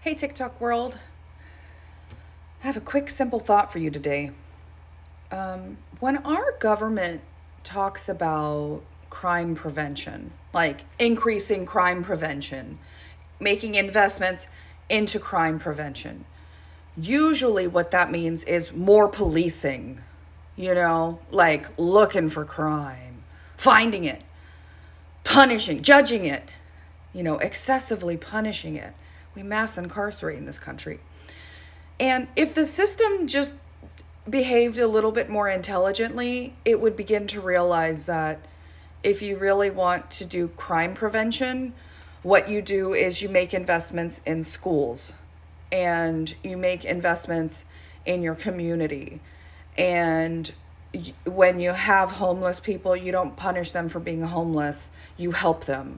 Hey, TikTok world. I have a quick, simple thought for you today. When our government talks about crime prevention, like increasing crime prevention, making investments into crime prevention, usually what that means is more policing, like looking for crime, finding it, punishing, judging it, excessively punishing it. We mass incarcerate in this country. And if the system just behaved a little bit more intelligently, it would begin to realize that if you really want to do crime prevention, what you do is you make investments in schools and you make investments in your community. And when you have homeless people, you don't punish them for being homeless, you help them.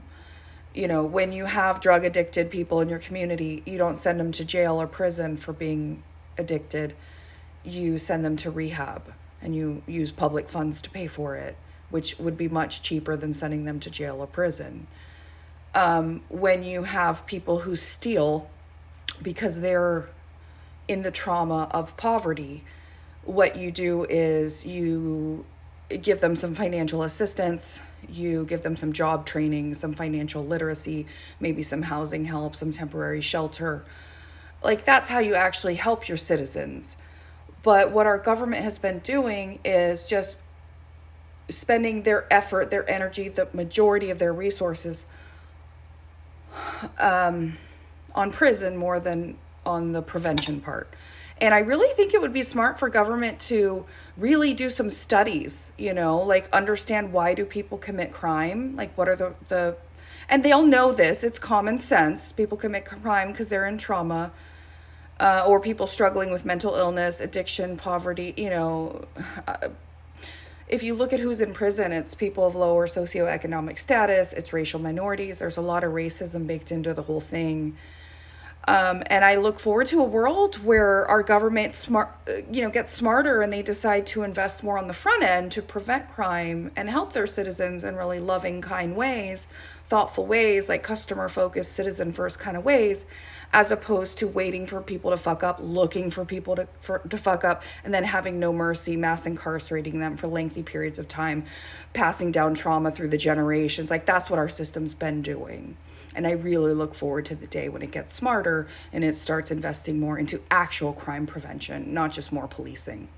When you have drug addicted people in your community, you don't send them to jail or prison for being addicted. You send them to rehab and you use public funds to pay for it, which would be much cheaper than sending them to jail or prison. When you have people who steal because they're in the trauma of poverty, what you do is you give them some financial assistance, you give them some job training, some financial literacy, maybe some housing help, some temporary shelter. Like, that's how you actually help your citizens. But what our government has been doing is just spending their effort, their energy, the majority of their resources on prison more than on the prevention part. And I really think it would be smart for government to really do some studies, like understand, why do people commit crime? Like, what are the and they'll know this, it's common sense. People commit crime because they're in trauma, or people struggling with mental illness, addiction, poverty. If you look at who's in prison, it's people of lower socioeconomic status, it's racial minorities. There's a lot of racism baked into the whole thing. And I look forward to a world where our government gets smarter and they decide to invest more on the front end to prevent crime and help their citizens in really loving, kind ways, thoughtful ways, like customer focused, citizen first kind of ways, as opposed to waiting for people to fuck up, looking for people to fuck up, and then having no mercy, mass incarcerating them for lengthy periods of time, passing down trauma through the generations. Like, that's what our system's been doing. And I really look forward to the day when it gets smarter and it starts investing more into actual crime prevention, not just more policing.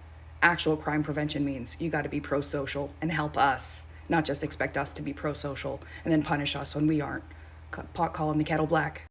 Actual crime prevention means you got to be pro-social and help us, not just expect us to be pro-social and then punish us when we aren't. Pot calling the kettle black.